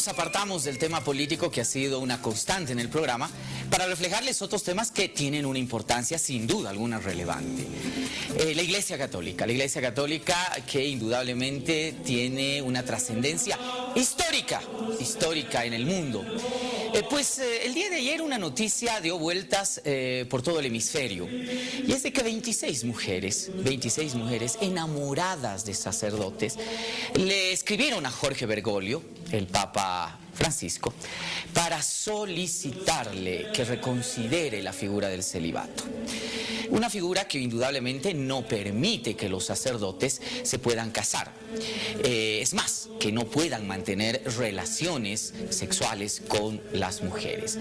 nos apartamos del tema político que ha sido una constante en el programa para reflejarles otros temas que tienen una importancia sin duda alguna relevante. La Iglesia Católica que indudablemente tiene una trascendencia histórica en el mundo. El día de ayer una noticia dio vueltas por todo el hemisferio, y es de que 26 mujeres enamoradas de sacerdotes le escribieron a Jorge Bergoglio, el Papa Francisco, para solicitarle que reconsidere la figura del celibato. Una figura que indudablemente no permite que los sacerdotes se puedan casar. Es más, que no puedan mantener relaciones sexuales con las mujeres.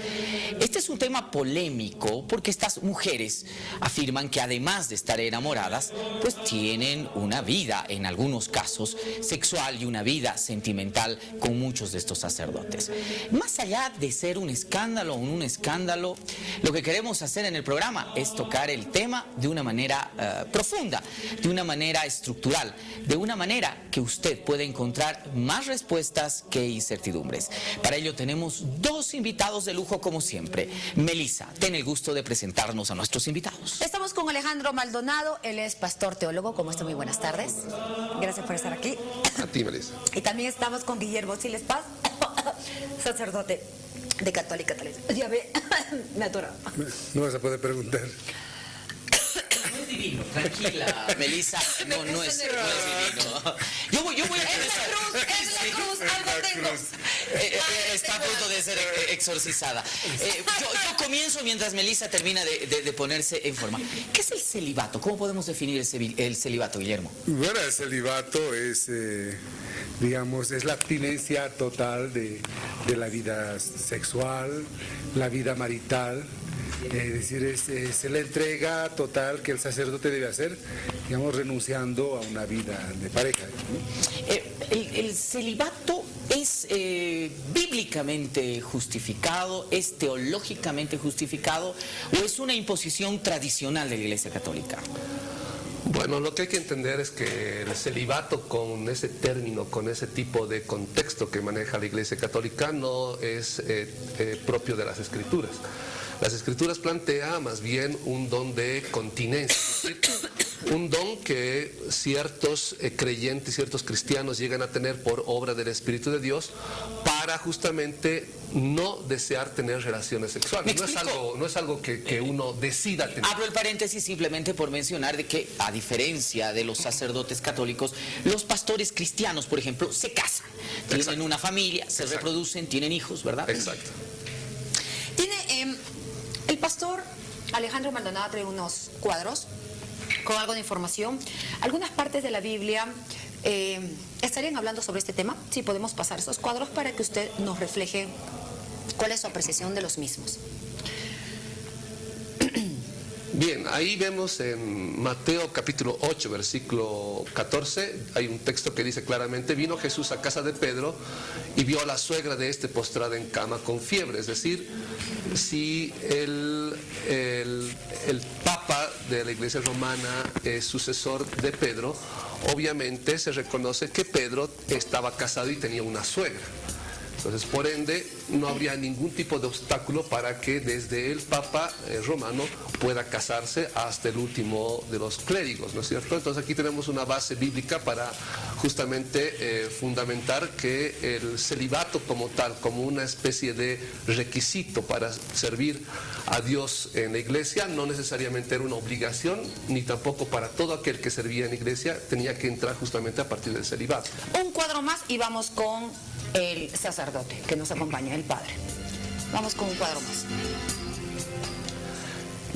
Este es un tema polémico porque estas mujeres afirman que además de estar enamoradas, pues tienen una vida, en algunos casos, sexual y una vida sentimental con muchos de estos sacerdotes. Más allá de ser un escándalo o un escándalo, lo que queremos hacer en el programa es tocar el tema de una manera profunda, de una manera estructural, de una manera que usted puede encontrar más respuestas que incertidumbres. Para ello tenemos dos invitados de lujo como siempre. Melissa, ten el gusto de presentarnos a nuestros invitados. Estamos con Alejandro Maldonado, él es pastor teólogo. ¿Cómo está? Muy buenas tardes. Gracias por estar aquí. A ti, Melissa. Y también estamos con Guillermo Siles Paz, sacerdote de Católica. Ya ve, me atoró. No vas a poder preguntar. No es divino, tranquila, Melissa, no es divino. Yo voy a comenzar. Es la cruz, algo tengo. Está a punto de ser exorcizada. Yo comienzo mientras Melissa termina de ponerse en forma. ¿Qué es el celibato? ¿Cómo podemos definir el celibato, Guillermo? Bueno, el celibato es, digamos, es la abstinencia total de la vida sexual, la vida marital. Es decir, es la entrega total que el sacerdote debe hacer, digamos, renunciando a una vida de pareja, ¿no? ¿El celibato es bíblicamente justificado, es teológicamente justificado o es una imposición tradicional de la Iglesia Católica? Bueno, lo que hay que entender es que el celibato, con ese término, con ese tipo de contexto que maneja la Iglesia Católica, no es propio de las Escrituras. Las Escrituras plantean más bien un don de continencia, es decir, un don que ciertos creyentes, ciertos cristianos llegan a tener por obra del Espíritu de Dios para justamente no desear tener relaciones sexuales. No es algo que uno decida tener. Abro el paréntesis simplemente por mencionar de que, a diferencia de los sacerdotes católicos, los pastores cristianos, por ejemplo, se casan, tienen una familia, se reproducen, tienen hijos, ¿verdad? Exacto. El pastor Alejandro Maldonado trae unos cuadros con algo de información. Algunas partes de la Biblia estarían hablando sobre este tema. Si podemos pasar esos cuadros para que usted nos refleje cuál es su apreciación de los mismos. Bien, ahí vemos en Mateo capítulo 8, versículo 14, hay un texto que dice claramente: vino Jesús a casa de Pedro y vio a la suegra de este postrada en cama con fiebre. Es decir, si el Papa de la Iglesia Romana es sucesor de Pedro, obviamente se reconoce que Pedro estaba casado y tenía una suegra. Entonces, por ende, no habría ningún tipo de obstáculo para que desde el Papa romano pueda casarse hasta el último de los clérigos, ¿no es cierto? Entonces, aquí tenemos una base bíblica para justamente fundamentar que el celibato como tal, como una especie de requisito para servir a Dios en la iglesia, no necesariamente era una obligación, ni tampoco para todo aquel que servía en la iglesia tenía que entrar justamente a partir del celibato. Un cuadro más y vamos con el sacerdote que nos acompaña, el padre. Vamos con un cuadro más.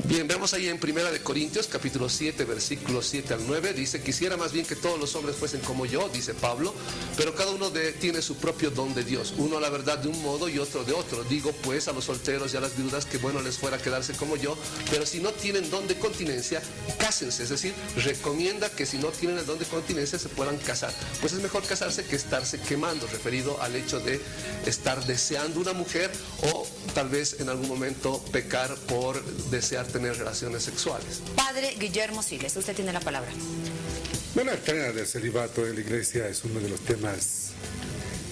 Bien, vemos ahí en 1 Corintios, capítulo 7, versículos 7 al 9, dice: quisiera más bien que todos los hombres fuesen como yo, dice Pablo, pero cada uno tiene su propio don de Dios, uno la verdad de un modo y otro de otro. Digo pues a los solteros y a las viudas que bueno les fuera quedarse como yo, pero si no tienen don de continencia, cásense. Es decir, recomienda que si no tienen el don de continencia se puedan casar, pues es mejor casarse que estarse quemando, referido al hecho de estar deseando una mujer o tal vez en algún momento pecar por desear tener relaciones sexuales. Padre Guillermo Siles, usted tiene la palabra. Bueno, el tema del celibato de la iglesia es uno de los temas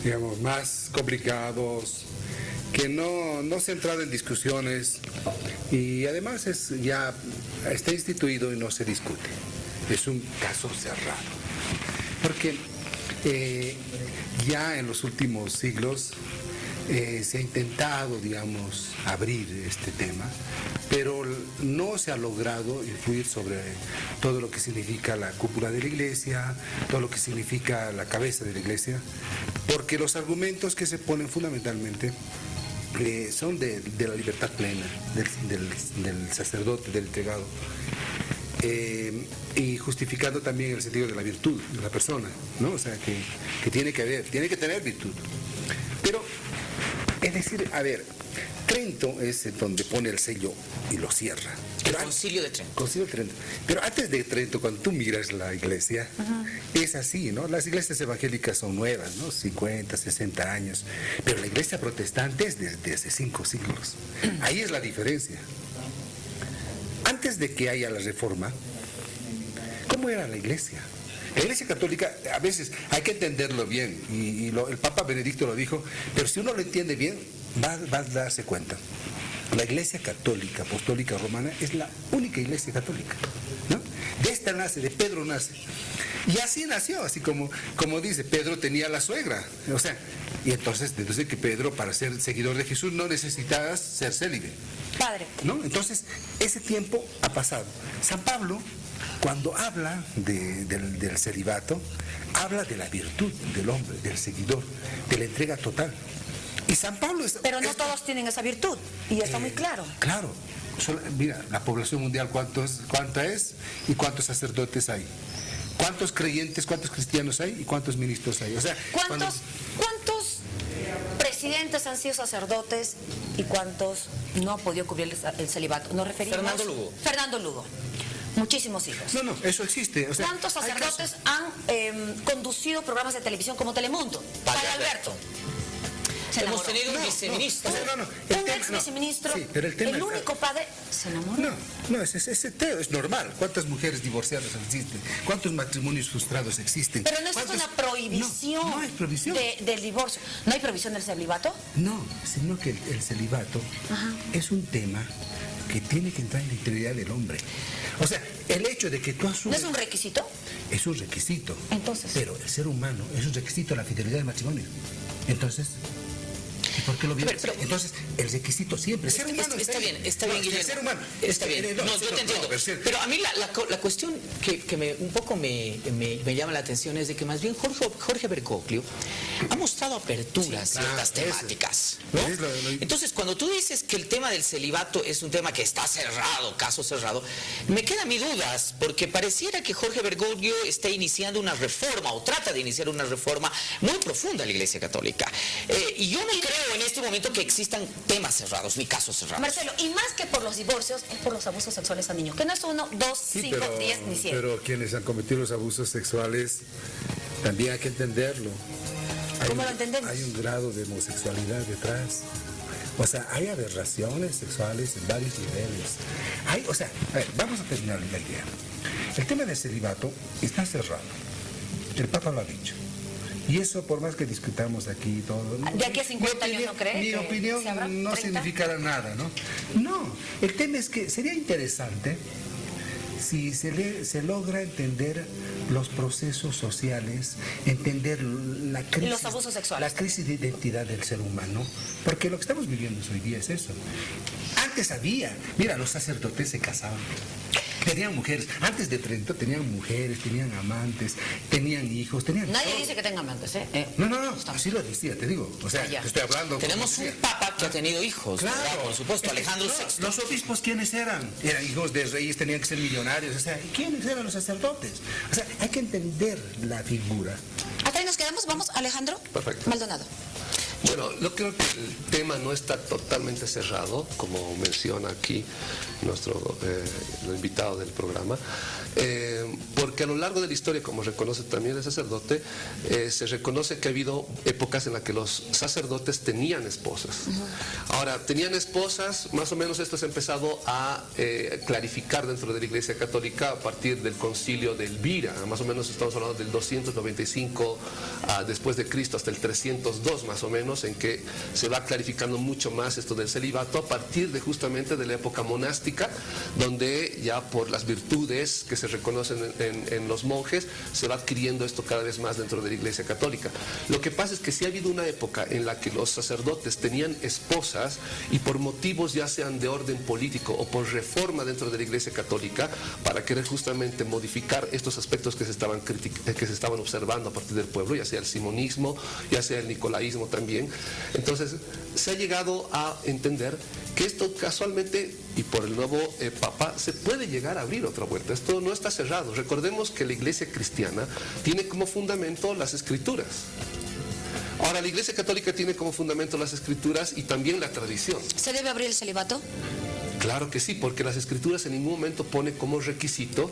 digamos, más complicados, que no se ha entrado en discusiones y además ya está instituido y no se discute. Es un caso cerrado. Porque ya en los últimos siglos se ha intentado, digamos, abrir este tema, pero no se ha logrado influir sobre todo lo que significa la cúpula de la iglesia, todo lo que significa la cabeza de la iglesia, porque los argumentos que se ponen fundamentalmente son de la libertad plena del sacerdote, del entregado, y justificando también el sentido de la virtud de la persona, ¿no? O sea, que tiene que tener virtud. Pero, es decir, a ver, Trento es donde pone el sello y lo cierra. El Concilio de Trento. Concilio de Trento. Pero antes de Trento, cuando tú miras la iglesia, es así, ¿no? Las iglesias evangélicas son nuevas, ¿no? 50, 60 años. Pero la iglesia protestante es desde hace 5 siglos. Ahí es la diferencia. Antes de que haya la reforma, ¿cómo era la iglesia? La iglesia católica, a veces hay que entenderlo bien, y el Papa Benedicto lo dijo, pero si uno lo entiende bien, va a darse cuenta. La iglesia católica, apostólica romana, es la única iglesia católica, ¿no? De esta nace, de Pedro nace. Y así nació, así como dice, Pedro tenía la suegra, o sea, y entonces deduce que Pedro, para ser seguidor de Jesús, no necesitaba ser célibe. Padre. ¿No? Entonces, ese tiempo ha pasado. San Pablo, cuando habla del celibato, habla de la virtud del hombre, del seguidor, de la entrega total. Y San Pablo Pero no todos tienen esa virtud, y está muy claro. Claro. Mira, la población mundial, ¿cuánta es? ¿Y cuántos sacerdotes hay? ¿Cuántos creyentes, cuántos cristianos hay? ¿Y cuántos ministros hay? O sea, ¿Cuántos presidentes han sido sacerdotes y cuántos no han podido cubrir el celibato? Nos referimos... Fernando Lugo. Muchísimos hijos. No, eso existe. O sea, ¿cuántos sacerdotes han conducido programas de televisión como Telemundo? Padre Alberto. Hemos tenido un viceministro. Un ex viceministro. Sí, pero el único padre se enamoró. No, es normal. ¿Cuántas mujeres divorciadas existen? ¿Cuántos matrimonios frustrados existen? Pero no es una prohibición, no es prohibición del divorcio. ¿No hay prohibición del celibato? No, sino que el celibato es un tema que tiene que entrar en la integridad del hombre. O sea, el hecho de que tú asumes... ¿No es un requisito? Es un requisito. Entonces... Pero el ser humano es un requisito de la fidelidad del matrimonio. Entonces... ¿Y por qué lo vieron? Entonces, el requisito siempre. Está bien, Guillermo. El ser humano. Está bien. No, yo te entiendo. Pero a mí la cuestión que un poco me llama la atención es de que más bien Jorge Bergoglio ha mostrado apertura a ciertas temáticas, ¿no? Entonces, cuando tú dices que el tema del celibato es un tema que está cerrado, caso cerrado, me quedan mis dudas, porque pareciera que Jorge Bergoglio está iniciando una reforma, o trata de iniciar una reforma muy profunda en la Iglesia Católica. Y yo no creo en este momento que existan temas cerrados ni casos cerrados. Marcelo, y más que por los divorcios, es por los abusos sexuales a niños, que no es 1, 2, 5, 10 ni 100. Pero quienes han cometido los abusos sexuales también hay que entenderlo. ¿Cómo lo entendemos? Hay un grado de homosexualidad detrás. O sea, hay aberraciones sexuales en varios niveles. O sea, a ver, vamos a terminar la idea. El tema del celibato está cerrado. El Papa lo ha dicho. Y eso, por más que discutamos aquí y todo... ¿De aquí a 50 años no cree? Mi opinión no significará nada, ¿no? No, el tema es que sería interesante si se logra entender los procesos sociales, entender la crisis... Los abusos sexuales. La crisis de identidad del ser humano, porque lo que estamos viviendo hoy día es eso. Antes había... Mira, los sacerdotes se casaban. Tenían mujeres, antes de Trento tenían mujeres, tenían amantes, tenían hijos, tenían... Nadie dice que tengan amantes, ¿eh? No, así lo decía, te digo. O sea, te estoy hablando... Tenemos un papa que ha tenido hijos, claro, ¿verdad? Por supuesto, Alejandro VI. Los obispos, ¿quiénes eran? Eran hijos de reyes, tenían que ser millonarios, o sea, ¿quiénes eran los sacerdotes? O sea, hay que entender la figura. Hasta ahí nos quedamos, vamos, Alejandro. Perfecto. Maldonado. Bueno, yo creo que el tema no está totalmente cerrado, como menciona aquí nuestro invitado del programa, porque a lo largo de la historia, como reconoce también el sacerdote, se reconoce que ha habido épocas en las que los sacerdotes tenían esposas. Ahora, tenían esposas, más o menos esto se ha empezado a clarificar dentro de la Iglesia Católica a partir del concilio de Elvira, más o menos estamos hablando del 295 después de Cristo hasta el 302 más o menos, en que se va clarificando mucho más esto del celibato a partir de justamente de la época monástica, donde ya por las virtudes que se reconocen en los monjes se va adquiriendo esto cada vez más dentro de la Iglesia Católica. Lo que pasa es que sí ha habido una época en la que los sacerdotes tenían esposas y por motivos ya sean de orden político o por reforma dentro de la Iglesia Católica, para querer justamente modificar estos aspectos que se estaban observando a partir del pueblo, ya sea el simonismo, ya sea el nicolaísmo también. Entonces se ha llegado a entender que esto casualmente, y por el nuevo Papa, se puede llegar a abrir otra vuelta. Esto no está cerrado. Recordemos que la Iglesia cristiana tiene como fundamento las Escrituras. Ahora, la Iglesia Católica tiene como fundamento las Escrituras y también la tradición. ¿Se debe abrir el celibato? Claro que sí, porque las Escrituras en ningún momento pone como requisito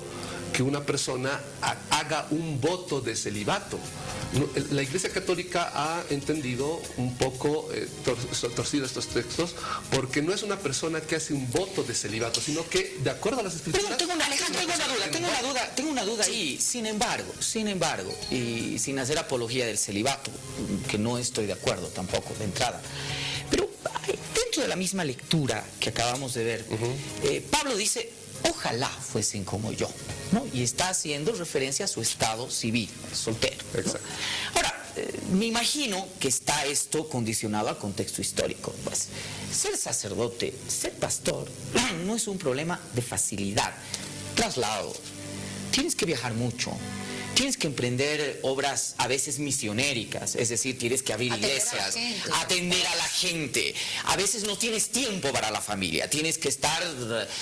que una persona haga un voto de celibato. La Iglesia Católica ha entendido un poco torcido estos textos, porque no es una persona que hace un voto de celibato, sino que de acuerdo a las Escrituras... Pero tengo una duda ahí. Sin embargo, y sin hacer apología del celibato, que no estoy de acuerdo tampoco de entrada, pero dentro de la misma lectura que acabamos de ver, Pablo dice: ojalá fuesen como yo, ¿no? Y está haciendo referencia a su estado civil, soltero, ¿no? Exacto. Ahora, me imagino que está esto condicionado al contexto histórico. Pues, ser sacerdote, ser pastor, no es un problema de facilidad. Traslado, tienes que viajar mucho. Tienes que emprender obras a veces misionéricas, es decir, tienes que abrir iglesias, atender a la gente. A veces no tienes tiempo para la familia, tienes que estar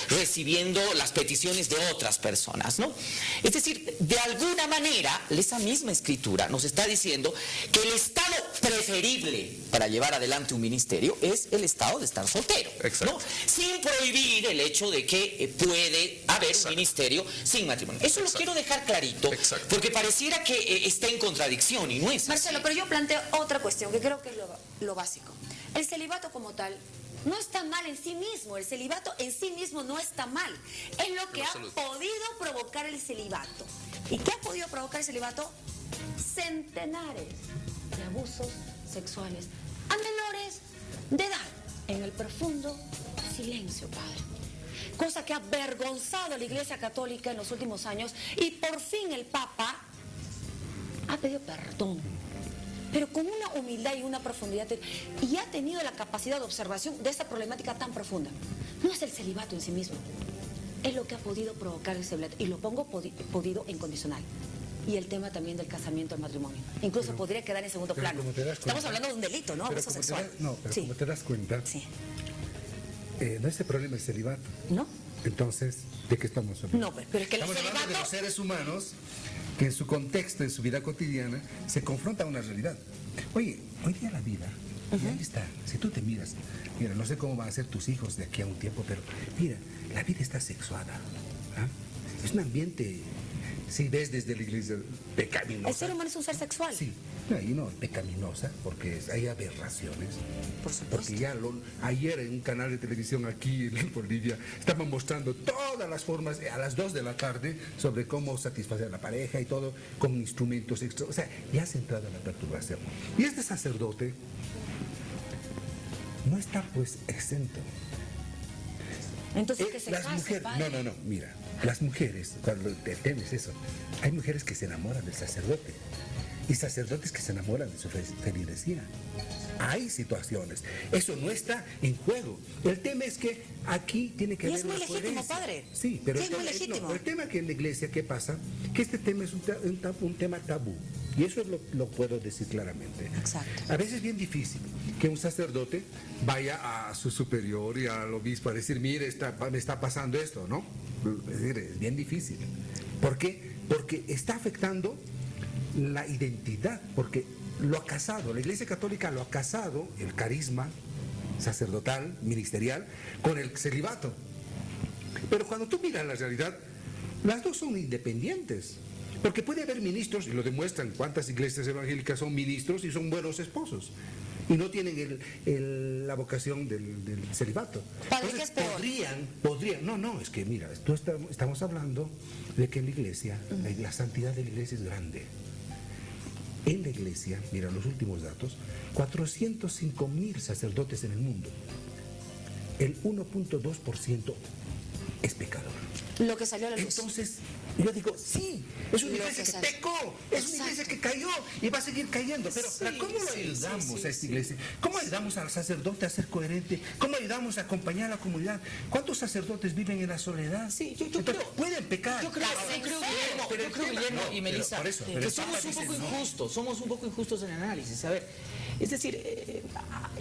recibiendo las peticiones de otras personas, ¿no? Es decir, de alguna manera, esa misma escritura nos está diciendo que el estado preferible para llevar adelante un ministerio es el estado de estar soltero, ¿no? Sin prohibir el hecho de que puede haber un ministerio sin matrimonio. Eso lo quiero dejar clarito. Porque pareciera que está en contradicción y no es así. Marcelo, pero yo planteo otra cuestión que creo que es lo básico. El celibato como tal no está mal en sí mismo. El celibato en sí mismo no está mal. Es lo que ha podido provocar el celibato. ¿Y qué ha podido provocar el celibato? Centenares de abusos sexuales a menores de edad en el profundo silencio, padre. Cosa que ha avergonzado a la Iglesia Católica en los últimos años, y por fin el Papa ha pedido perdón, pero con una humildad y una profundidad, y ha tenido la capacidad de observación de esta problemática tan profunda. No es el celibato en sí mismo, es lo que ha podido provocar el celibato, y lo pongo podido en condicional. Y el tema también del casamiento, el matrimonio. Incluso podría quedar en segundo plano. Estamos hablando de un delito, ¿no? Abuso sexual. Como te das cuenta, no es el problema del celibato. ¿No? Entonces, ¿de qué estamos hablando? No, pero es que estamos hablando de los seres humanos que en su contexto, en su vida cotidiana, se confrontan a una realidad. Oye, hoy día la vida, y ahí está, si tú te miras, mira, no sé cómo van a ser tus hijos de aquí a un tiempo, pero mira, la vida está sexuada. ¿Ah? Es un ambiente, si ves desde la iglesia, pecaminosa. El ser humano es un ser sexual. Sí, y no, pecaminosa, porque hay aberraciones. Por supuesto. Porque ya ayer en un canal de televisión aquí en Bolivia estaban mostrando todas las formas a las 2 de la tarde sobre cómo satisfacer a la pareja y todo con instrumentos extra. O sea, ya se ha entrado en la perturbación. Y este sacerdote no está pues exento. Entonces que se las case, mujeres, padre. no, mira, las mujeres, cuando te temes eso, hay mujeres que se enamoran del sacerdote y sacerdotes que se enamoran de su feligresía. Hay situaciones, eso no está en juego. El tema es que aquí tiene que haber una coherencia. Y es muy legítimo, padre. Sí, pero es muy legítimo. El tema que en la iglesia, ¿qué pasa? Que este tema es un tema tabú. Y eso lo puedo decir claramente. Exacto. A veces es bien difícil que un sacerdote vaya a su superior y al obispo a decir, mire, me está pasando esto, ¿no? Es decir, es bien difícil. ¿Por qué? Porque está afectando la identidad, porque lo ha casado, la Iglesia Católica lo ha casado, el carisma sacerdotal, ministerial, con el celibato. Pero cuando tú miras la realidad, las dos son independientes. Porque puede haber ministros, y lo demuestran cuántas iglesias evangélicas son ministros y son buenos esposos, y no tienen la vocación del celibato. Padre, ¿qué es peor? Podrían, no, es que mira, estamos hablando de que en la iglesia, la santidad de la iglesia es grande. En la iglesia, mira los últimos datos, 405.000 sacerdotes en el mundo. El 1.2% es pecador. Lo que salió a la luz. Entonces, yo digo, sí, es una iglesia que pecó, es una iglesia que cayó y va a seguir cayendo. Pero ¿cómo lo ayudamos a esta iglesia? ¿Cómo ayudamos al sacerdote a ser coherente? ¿Cómo ayudamos a acompañar a la comunidad? ¿Cuántos sacerdotes viven en la soledad? Sí, yo Entonces, creo. pueden pecar. Yo creo, Guillermo y Melissa, que somos un poco injustos en el análisis. A ver, es decir,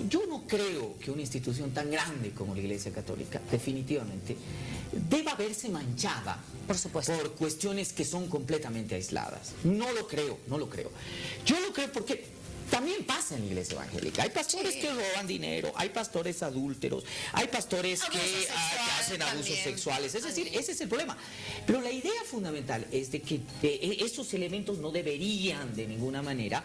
yo no creo que una institución tan grande como la Iglesia Católica, definitivamente, deba verse manchada, por supuesto, por cuestiones que son completamente aisladas. No lo creo. Yo lo creo porque también pasa en la iglesia evangélica. Hay pastores que roban dinero, hay pastores adúlteros, hay pastores que hacen abusos sexuales. Es decir, ese es el problema. Pero la idea fundamental es de que esos elementos no deberían de ninguna manera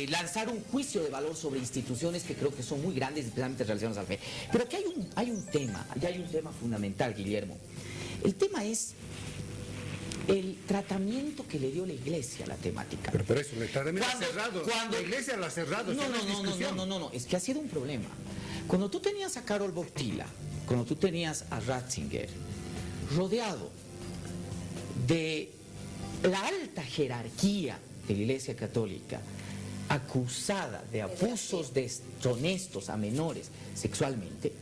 lanzar un juicio de valor sobre instituciones que creo que son muy grandes, especialmente relacionadas a la fe. Pero aquí hay un tema fundamental, Guillermo. El tema es el tratamiento que le dio la iglesia a la temática. Pero eso, el tratamiento cerrado. La iglesia lo ha cerrado. No, es que ha sido un problema. Cuando tú tenías a Karol Wojtyla, cuando tú tenías a Ratzinger, rodeado de la alta jerarquía de la Iglesia Católica, acusada de abusos deshonestos a menores sexualmente,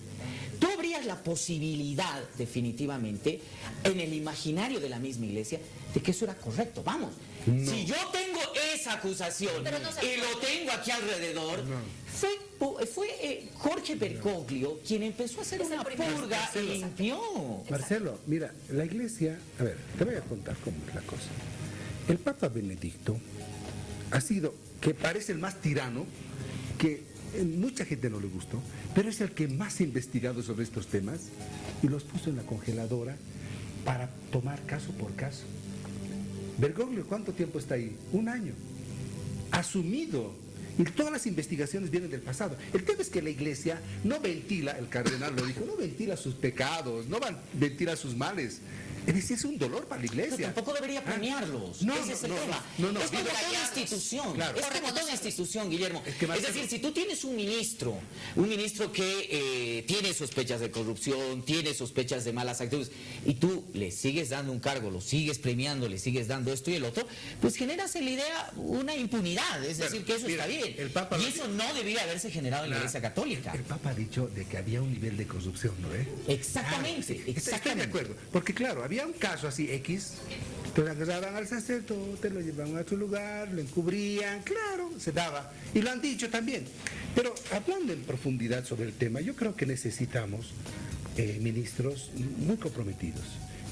tú abrías la posibilidad, definitivamente, en el imaginario de la misma iglesia, de que eso era correcto. Vamos, si yo tengo esa acusación y lo tengo aquí alrededor, fue Jorge Bergoglio quien empezó a hacer una purga y limpió. Marcelo, mira, la iglesia, a ver, te voy a contar cómo es la cosa. El Papa Benedicto ha sido, que parece el más tirano, que mucha gente no le gustó, pero es el que más ha investigado sobre estos temas y los puso en la congeladora para tomar caso por caso. Bergoglio, ¿cuánto tiempo está ahí? 1 año. Asumido. Y todas las investigaciones vienen del pasado. El tema es que la iglesia no ventila, el cardenal lo dijo, no ventila sus pecados, no ventila sus males. Es decir, es un dolor para la iglesia. Pero tampoco debería premiarlos. Ese es el tema. Es como toda institución. Claro. Es como toda institución, Guillermo. Es decir, si tú tienes un ministro que tiene sospechas de corrupción, tiene sospechas de malas actitudes, y tú le sigues dando un cargo, lo sigues premiando, le sigues dando esto y el otro, pues generas en la idea una impunidad. Es decir, que eso está bien. Y eso no debería haberse generado en la Iglesia Católica. El Papa ha dicho de que había un nivel de corrupción, ¿no es? Exactamente. Estoy de acuerdo. Porque claro, había un caso así X, te agarraban al sacerdote, lo llevaban a otro lugar, lo encubrían, claro, se daba. Y lo han dicho también. Pero hablando en profundidad sobre el tema, yo creo que necesitamos ministros muy comprometidos.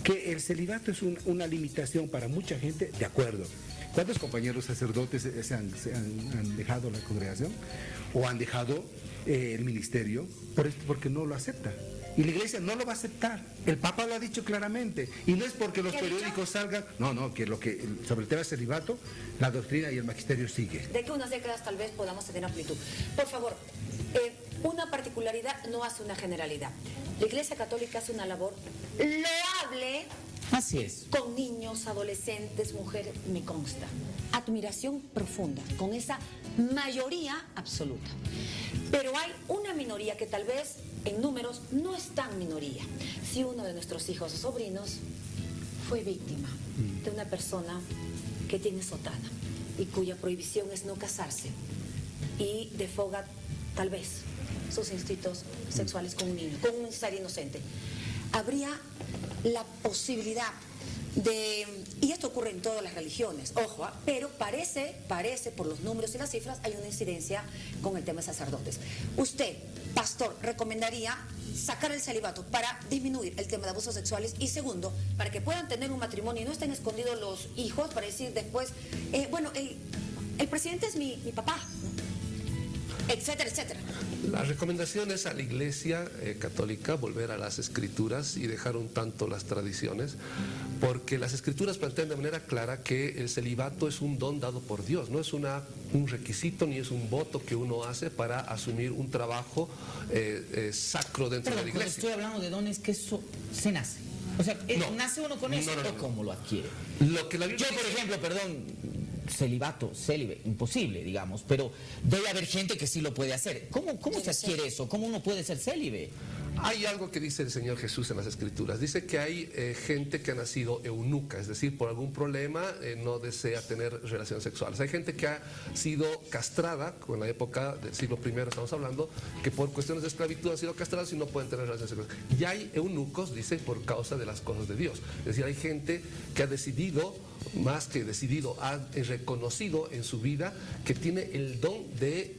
Que el celibato es una limitación para mucha gente, de acuerdo. ¿Cuántos compañeros sacerdotes se han dejado la congregación? ¿O han dejado el ministerio porque no lo aceptan? Y la iglesia no lo va a aceptar. El Papa lo ha dicho claramente. Y no es porque los periódicos salgan. No, que sobre el tema del celibato, la doctrina y el magisterio sigue. De que unas décadas tal vez podamos tener amplitud. Por favor, una particularidad no hace una generalidad. La Iglesia Católica hace una labor loable. Así es. Con niños, adolescentes, mujeres, me consta. Admiración profunda, con esa mayoría absoluta. Pero hay una minoría que tal vez en números no es tan minoría. Si uno de nuestros hijos o sobrinos fue víctima de una persona que tiene sotana y cuya prohibición es no casarse y defoga tal vez sus instintos sexuales con un niño, con un ser inocente, habría la posibilidad de, y esto ocurre en todas las religiones, ojo, pero parece por los números y las cifras hay una incidencia con el tema de sacerdotes. Usted, pastor, recomendaría sacar el celibato para disminuir el tema de abusos sexuales y segundo, para que puedan tener un matrimonio y no estén escondidos los hijos para decir después, bueno, el presidente es mi papá, etcétera, etcétera. La recomendación es a la Iglesia católica volver a las Escrituras y dejar un tanto las tradiciones, porque las Escrituras plantean de manera clara que el celibato es un don dado por Dios, no es un requisito ni es un voto que uno hace para asumir un trabajo sacro dentro de la Cuando Iglesia. estoy hablando de dones, que eso se nace. O sea, ¿nace uno con eso o cómo lo adquiere? Lo que la Biblia Yo, por dice- ejemplo, célibe, imposible, digamos, pero debe haber gente que sí lo puede hacer. ¿Cómo se adquiere eso? ¿Cómo uno puede ser célibe? Hay algo que dice el Señor Jesús en las Escrituras. Dice que hay gente que ha nacido eunuca, es decir, por algún problema no desea tener relaciones sexuales. Hay gente que ha sido castrada, con la época del siglo I estamos hablando, que por cuestiones de esclavitud han sido castrados y no pueden tener relaciones sexuales. Y hay eunucos, dice, por causa de las cosas de Dios. Es decir, hay gente que ha decidido, más que decidido, ha reconocido en su vida que tiene el don de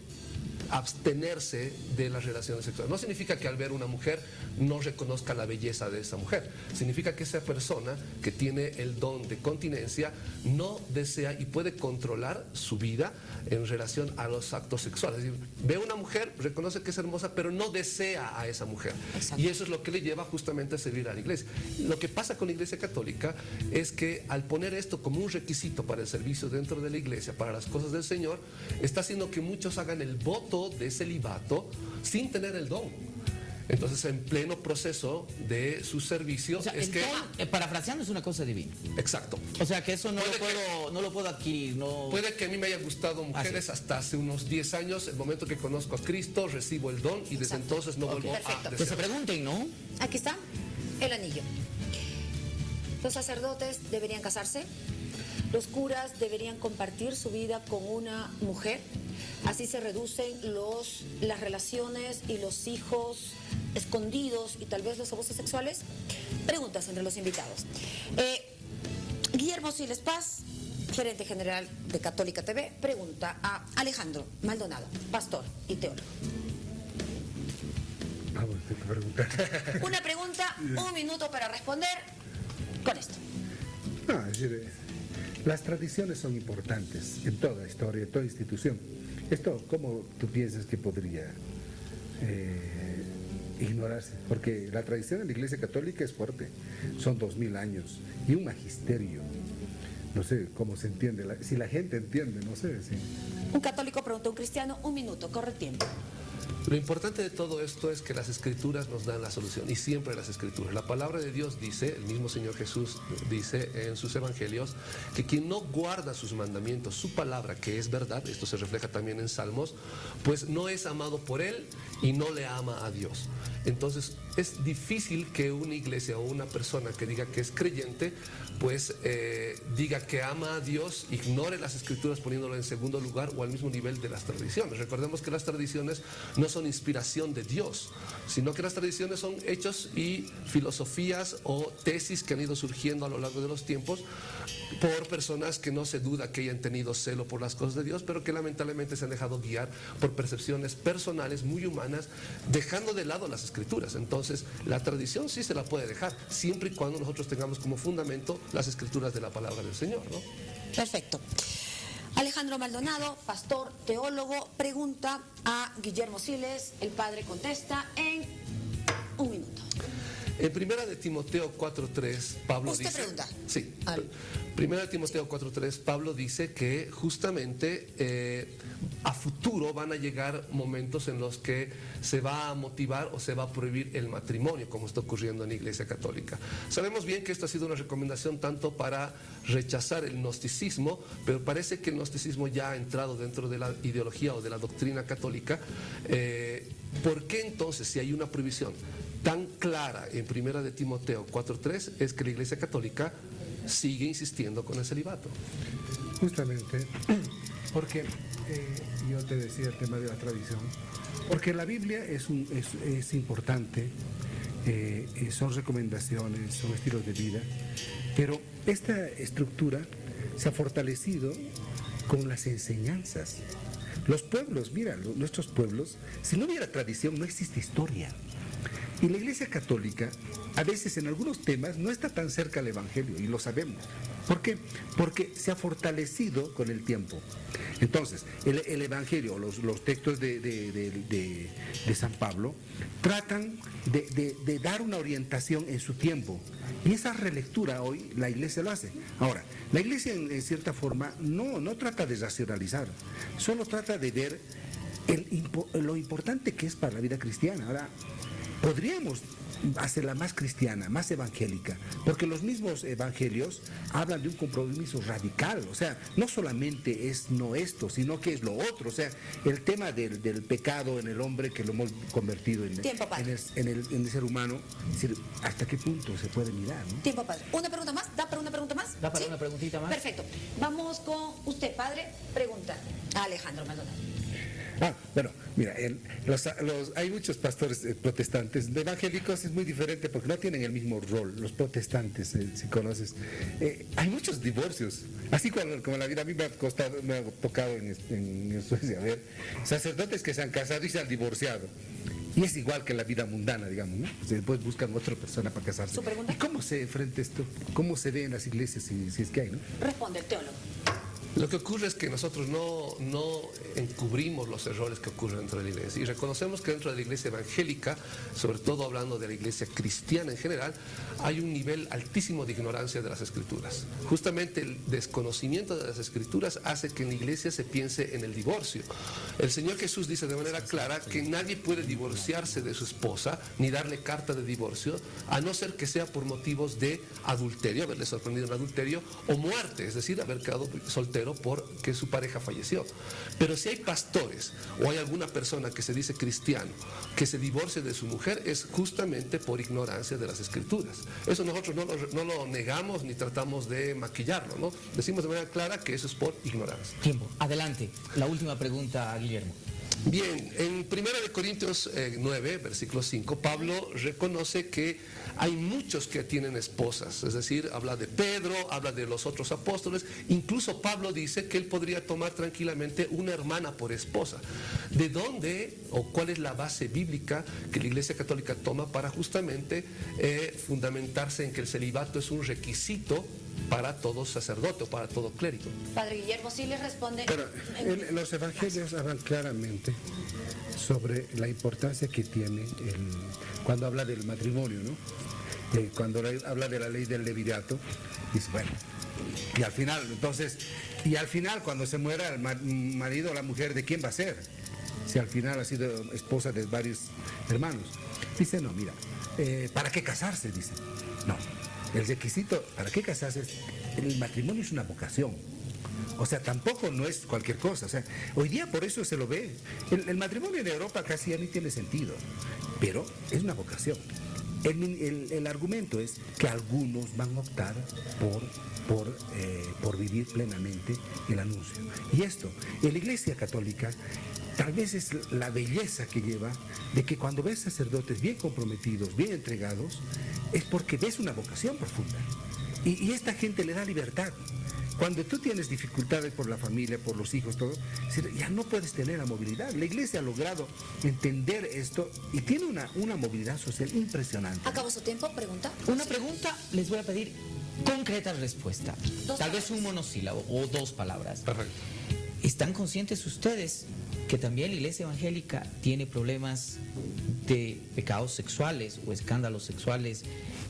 abstenerse de las relaciones sexuales. No significa que al ver una mujer no reconozca la belleza de esa mujer. Significa que esa persona que tiene el don de continencia no desea y puede controlar su vida en relación a los actos sexuales. Es decir, ve a una mujer, reconoce que es hermosa, pero no desea a esa mujer. Exacto. Y eso es lo que le lleva justamente a servir a la iglesia. Lo que pasa con la Iglesia Católica es que al poner esto como un requisito para el servicio dentro de la iglesia, para las cosas del Señor, está haciendo que muchos hagan el voto de celibato sin tener el don. Entonces, en pleno proceso de su servicio, O sea, es el que... don, parafraseando, es una cosa divina. Exacto. O sea, que eso no Puede lo puedo adquirir. No... Puede que a mí me haya gustado mujeres hasta hace unos 10 años, el momento que conozco a Cristo, recibo el don y desde Exacto. entonces no vuelvo Perfecto. a Que se desear. pregunten, ¿no? Aquí está el anillo. Los sacerdotes deberían casarse. Los curas deberían compartir su vida con una mujer. Así se reducen las relaciones y los hijos escondidos y tal vez los abusos sexuales. Preguntas entre los invitados. Guillermo Siles Paz, gerente general de Católica TV, pregunta a Alejandro Maldonado, pastor y teólogo. Vamos, tengo que preguntar. Una pregunta, 1 minuto para responder con esto. No, es decir, las tradiciones son importantes en toda historia, en toda institución. Esto, ¿cómo tú piensas que podría ignorarse? Porque la tradición en la Iglesia Católica es fuerte, son 2000 años y un magisterio. No sé cómo se entiende, si la gente entiende, no sé. Sí. Un católico pregunta a un cristiano, 1 minuto, corre tiempo. Lo importante de todo esto es que las Escrituras nos dan la solución, y siempre las Escrituras. La palabra de Dios dice, el mismo Señor Jesús dice en sus evangelios, que quien no guarda sus mandamientos, su palabra, que es verdad, esto se refleja también en Salmos, pues no es amado por Él y no le ama a Dios. Entonces, es difícil que una iglesia o una persona que diga que es creyente, pues diga que ama a Dios, ignore las Escrituras poniéndolo en segundo lugar o al mismo nivel de las tradiciones. Recordemos que las tradiciones no son inspiración de Dios, sino que las tradiciones son hechos y filosofías o tesis que han ido surgiendo a lo largo de los tiempos por personas que no se duda que hayan tenido celo por las cosas de Dios, pero que lamentablemente se han dejado guiar por percepciones personales muy humanas, dejando de lado las Escrituras. Entonces, la tradición sí se la puede dejar, siempre y cuando nosotros tengamos como fundamento las Escrituras de la palabra del Señor, ¿no? Perfecto. Alejandro Maldonado, pastor, teólogo, pregunta a Guillermo Siles, el padre contesta en 1 minuto. En primera de Timoteo 4:3, Pablo ¿Usted dice... pregunta? Sí. Al- Primera de Timoteo 4:3, Pablo dice que justamente a futuro van a llegar momentos en los que se va a motivar o se va a prohibir el matrimonio, como está ocurriendo en la Iglesia Católica. Sabemos bien que esto ha sido una recomendación tanto para rechazar el gnosticismo, pero parece que el gnosticismo ya ha entrado dentro de la ideología o de la doctrina católica. ¿Por qué entonces, si hay una prohibición tan clara en primera de Timoteo 4:3, es que la Iglesia Católica sigue insistiendo con el celibato? Justamente porque yo te decía el tema de la tradición, porque la Biblia es importante, son recomendaciones, son estilos de vida, pero esta estructura se ha fortalecido con las enseñanzas. Los pueblos, mira, nuestros pueblos, si no hubiera tradición no existe historia. Y la Iglesia Católica, a veces en algunos temas, no está tan cerca al Evangelio, y lo sabemos. ¿Por qué? Porque se ha fortalecido con el tiempo. Entonces, el Evangelio, los textos de San Pablo, tratan de dar una orientación en su tiempo. Y esa relectura hoy la Iglesia lo hace. Ahora, la Iglesia en cierta forma no trata de racionalizar, solo trata de ver lo importante que es para la vida cristiana. Ahora, podríamos hacerla más cristiana, más evangélica, porque los mismos evangelios hablan de un compromiso radical, o sea, no solamente es no esto, sino que es lo otro, o sea, el tema del pecado en el hombre que lo hemos convertido en el ser humano, es decir, ¿hasta qué punto se puede mirar? ¿No? Tiempo, padre. ¿Una pregunta más? ¿Da para una pregunta más? ¿Da para ¿Sí? una preguntita más? Perfecto. Vamos con usted, padre. Pregunta a Alejandro Maldonado. Bueno, mira, hay muchos pastores protestantes, de evangélicos es muy diferente porque no tienen el mismo rol, los protestantes, si conoces. Hay muchos divorcios, así como la vida a mí me ha tocado en Suecia, ver, sacerdotes que se han casado y se han divorciado. Y es igual que la vida mundana, digamos, ¿no? Después buscan otra persona para casarse. ¿Su pregunta? ¿Y cómo se enfrenta esto? ¿Cómo se ve en las iglesias, si es que hay, no? Responde el teólogo. Lo que ocurre es que nosotros no encubrimos los errores que ocurren dentro de la iglesia y reconocemos que dentro de la iglesia evangélica, sobre todo hablando de la iglesia cristiana en general, hay un nivel altísimo de ignorancia de las escrituras. Justamente el desconocimiento de las escrituras hace que en la iglesia se piense en el divorcio. El Señor Jesús dice de manera clara que nadie puede divorciarse de su esposa ni darle carta de divorcio, a no ser que sea por motivos de adulterio, haberle sorprendido en adulterio, o muerte, es decir, haber quedado soltero porque su pareja falleció. Pero si hay pastores o hay alguna persona que se dice cristiano que se divorcie de su mujer, es justamente por ignorancia de las escrituras. Eso nosotros no lo negamos ni tratamos de maquillarlo, ¿no? Decimos de manera clara que eso es por ignorancia. Tiempo. Adelante. La última pregunta, Guillermo. Bien, en 1 Corintios 9, versículo 5, Pablo reconoce que hay muchos que tienen esposas, es decir, habla de Pedro, habla de los otros apóstoles, incluso Pablo dice que él podría tomar tranquilamente una hermana por esposa. ¿De dónde o cuál es la base bíblica que la Iglesia Católica toma para justamente fundamentarse en que el celibato es un requisito para todo sacerdote o para todo clérigo? Padre Guillermo, sí le responde. Pero los evangelios hablan claramente sobre la importancia que tiene cuando habla del matrimonio, ¿no? Cuando habla de la ley del levirato, dice, bueno, y al final cuando se muera el marido o la mujer, ¿de quién va a ser? Si al final ha sido esposa de varios hermanos. Dice, no, mira, ¿para qué casarse? Dice, no. El requisito, ¿para qué casarse? El matrimonio es una vocación. O sea, tampoco no es cualquier cosa. O sea, hoy día por eso se lo ve. El matrimonio en Europa casi ya ni tiene sentido. Pero es una vocación. El argumento es que algunos van a optar por vivir plenamente el anuncio. Y esto, en la Iglesia Católica, tal vez es la belleza que lleva de que cuando ves sacerdotes bien comprometidos, bien entregados, es porque ves una vocación profunda. Y esta gente le da libertad. Cuando tú tienes dificultades por la familia, por los hijos, todo, ya no puedes tener la movilidad. La Iglesia ha logrado entender esto y tiene una movilidad social impresionante. ¿Acabó su tiempo? ¿Pregunta? Una pregunta, les voy a pedir concreta respuesta. Tal vez un monosílabo o dos palabras. Perfecto. ¿Están conscientes ustedes que también la Iglesia Evangélica tiene problemas de pecados sexuales o escándalos sexuales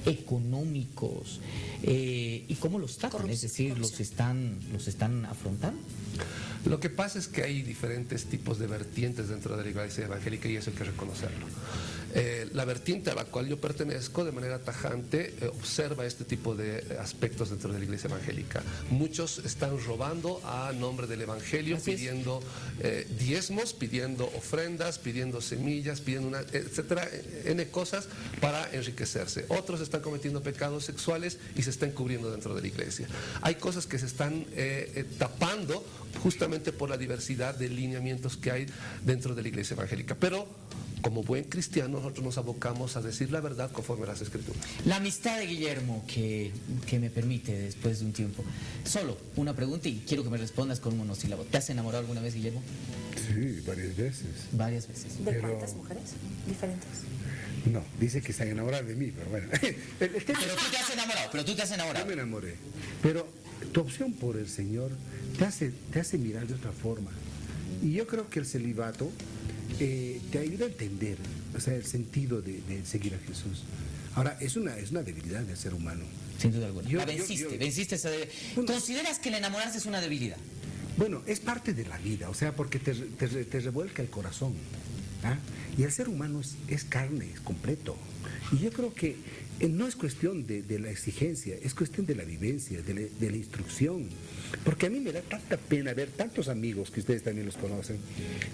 económicos? ¿Y cómo los tratan? Es decir, ¿los están afrontando? Lo que pasa es que hay diferentes tipos de vertientes dentro de la Iglesia Evangélica y eso hay que reconocerlo. La vertiente a la cual yo pertenezco de manera tajante observa este tipo de aspectos dentro de la Iglesia Evangélica. Muchos están robando a nombre del Evangelio, pidiendo diezmos, pidiendo ofrendas, pidiendo semillas, pidiendo etcétera, N cosas para enriquecerse. Otros están cometiendo pecados sexuales y se están cubriendo dentro de la Iglesia. Hay cosas que se están tapando justamente por la diversidad de lineamientos que hay dentro de la Iglesia Evangélica. Pero como buen cristiano, nosotros nos abocamos a decir la verdad conforme a las Escrituras. La amistad de Guillermo que me permite después de un tiempo. Solo una pregunta y quiero que me respondas con un monosílabo. ¿Te has enamorado alguna vez, Guillermo? Sí, varias veces. Varias veces. ¿De Pero- cuántas mujeres diferentes? No, dice que se han enamorado de mí, pero bueno. El tema- Pero tú te has enamorado, Yo me enamoré. Pero tu opción por el Señor te hace mirar de otra forma. Y yo creo que el celibato te ayuda a entender, o sea, el sentido de seguir a Jesús. Ahora, es una debilidad del ser humano. Sin duda alguna. Yo- La venciste, yo- venciste esa ¿Consideras que el enamorarse es una debilidad? Bueno, es parte de la vida, o sea, porque te revuelca el corazón. ¿Ah? Y el ser humano es carne, es completo. Y yo creo que no es cuestión de la exigencia, es cuestión de la vivencia, de la instrucción. Porque a mí me da tanta pena ver tantos amigos, que ustedes también los conocen,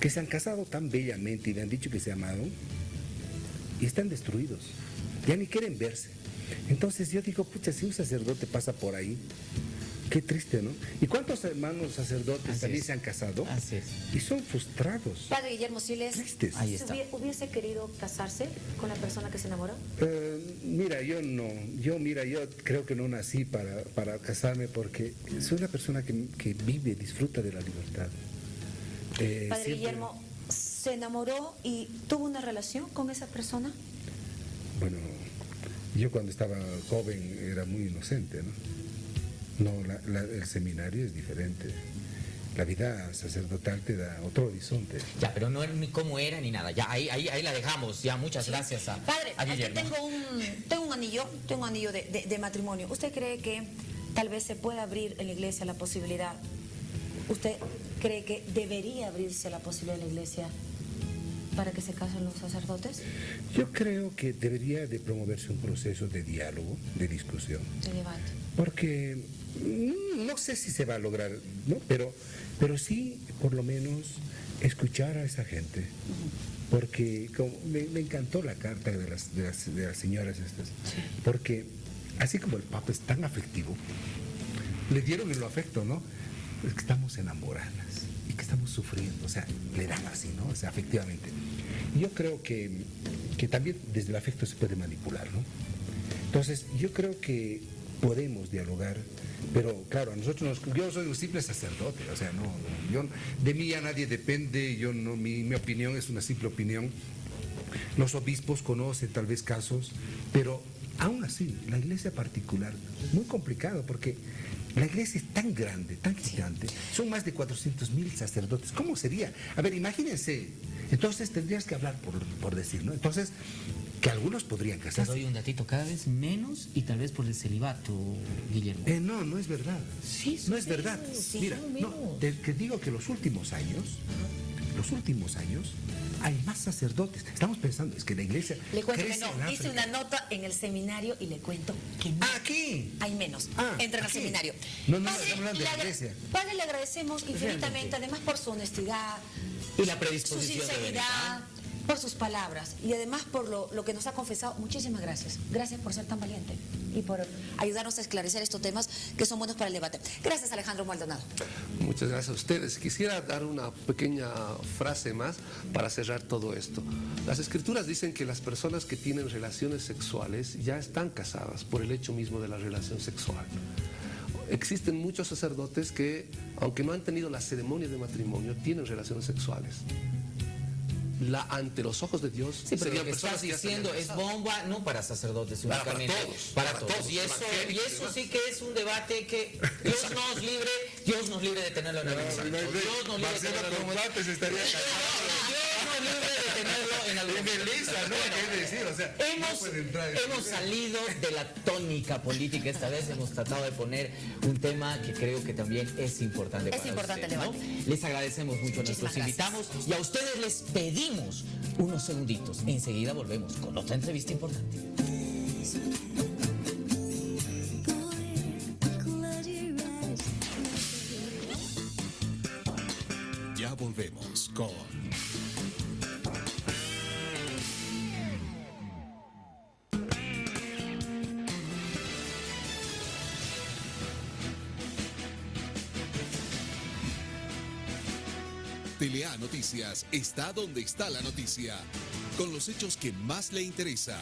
que se han casado tan bellamente y le han dicho que se amaron y están destruidos. Ya ni quieren verse. Entonces yo digo, pucha, si un sacerdote pasa por ahí, qué triste, ¿no? ¿Y cuántos hermanos sacerdotes Así también es. se han casado? Así es. Y son frustrados, Padre Guillermo Siles, tristes. Ahí está. ¿hubiese querido casarse con la persona que se enamoró? Mira, yo no, yo creo que no nací para casarme porque soy una persona que vive, disfruta de la libertad. Padre Siempre- Guillermo, ¿se enamoró y tuvo una relación con esa persona? Bueno, yo cuando estaba joven era muy inocente, ¿no? No, el seminario es diferente. La vida sacerdotal te da otro horizonte. Ya, pero no ni cómo era ni nada. Ya, ahí la dejamos. Ya, muchas gracias a Padre, aquí Guillermo. tengo un anillo de matrimonio. ¿Usted cree que tal vez se pueda abrir en la iglesia la posibilidad? ¿Usted cree que debería abrirse la posibilidad en la iglesia para que se casen los sacerdotes? Yo creo que debería de promoverse un proceso de diálogo, de discusión. De debate. Porque no sé si se va a lograr, ¿no? Pero sí, por lo menos, escuchar a esa gente. Porque me encantó la carta de las señoras estas. Porque así como el Papa es tan afectivo, le dieron el afecto, ¿no? Es que estamos enamoradas y que estamos sufriendo, o sea, le dan así, ¿no? O sea, afectivamente. Y yo creo que también desde el afecto se puede manipular, ¿no? Entonces, yo creo que podemos dialogar, pero claro, yo soy un simple sacerdote, o sea, de mí ya nadie depende, mi opinión es una simple opinión. Los obispos conocen tal vez casos, pero aún así, la iglesia particular, muy complicado, porque la iglesia es tan grande, tan gigante, son más de 400,000 sacerdotes. ¿Cómo sería? A ver, imagínense. Entonces tendrías que hablar por decir, ¿no? Entonces, que algunos podrían Te casarse. doy un datito, cada vez menos y tal vez por el celibato, Guillermo. No es verdad. Sí, no es verdad. sí, Mira, menos. que digo que los últimos años, hay más sacerdotes. Estamos pensando, es que la iglesia Le cuento que crece no. en Hice África. una nota en el seminario y le cuento que no. Aquí. Hay menos. Ah, Entran al aquí. seminario. No, Padre, estamos hablando de la le agra- iglesia. Padre, le agradecemos infinitamente, además por su honestidad, Y la su predisposición de venir, sinceridad, ¿ah? por sus palabras y además por lo que nos ha confesado. Muchísimas gracias. Gracias por ser tan valiente y por ayudarnos a esclarecer estos temas que son buenos para el debate. Gracias, Alejandro Maldonado. Muchas gracias a ustedes. Quisiera dar una pequeña frase más para cerrar todo esto. Las Escrituras dicen que las personas que tienen relaciones sexuales ya están casadas por el hecho mismo de la relación sexual. Existen muchos sacerdotes que, aunque no han tenido la ceremonia de matrimonio, tienen relaciones sexuales. Ante los ojos de Dios Sí, pero serían lo que estás personas que ya estarían diciendo es casadas. bomba, no para sacerdotes Para únicamente, todos, para para todos. todos, Y eso evangélicos, sí que es un debate que Dios nos libre de tenerlo en algún momento. Dios nos libre de tenerlo en algún momento. Marcelo estaría Dios nos libre de tenerlo en algún momento. Hemos salido de la tónica política esta vez, hemos tratado de poner un tema que creo que también es importante Es para importante ustedes, el ¿no? debate. Les agradecemos mucho a Muchísimas nuestros invitados y a ustedes les pedimos unos segunditos. Enseguida volvemos con otra entrevista importante. Ya volvemos con Telea Noticias. Está donde está la noticia. con los hechos que más le interesan.